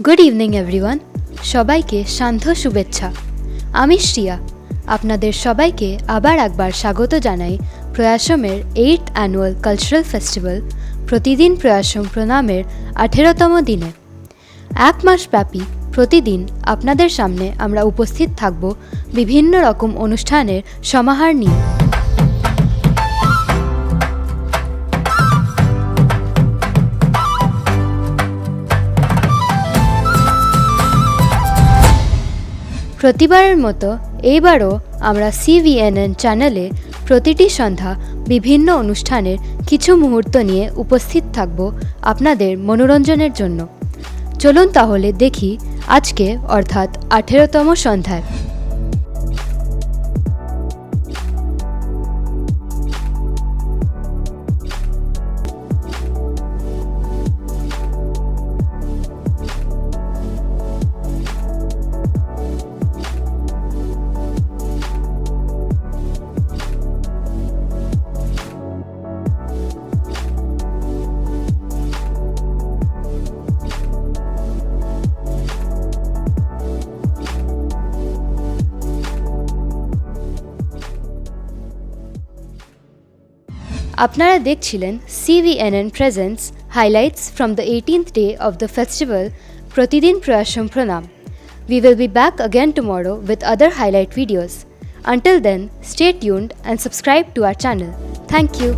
Good evening everyone, সবাইকে সান্ধ্য শুভেচ্ছা। আমি শ্রিয়া, আপনাদের সবাইকে আবার একবার স্বাগত জানাই প্রয়াসমের 8th অ্যানুয়াল কালচারাল ফেস্টিভ্যাল প্রতিদিন প্রয়াসম প্রণামের 18তম দিনে। এক মাস ব্যাপী প্রতিদিন আপনাদের সামনে আমরা উপস্থিত থাকব বিভিন্ন রকম অনুষ্ঠানের সমাহার নিয়ে। প্রতিবারের মতো এইবারও আমরা CVNN চ্যানেলে প্রতিটি সন্ধ্যা বিভিন্ন অনুষ্ঠানের কিছু মুহূর্ত নিয়ে উপস্থিত থাকব আপনাদের মনোরঞ্জনের জন্য। চলুন তাহলে দেখি আজকে অর্থাৎ 18তম সন্ধ্যায় আপনারা দেখছিলেন CVNN presents highlights from the 18th day of the festival প্রতিদিন প্রয়াসম প্রণাম. We will be back again tomorrow with other highlight videos. Until then, stay tuned and subscribe to our channel. Thank you.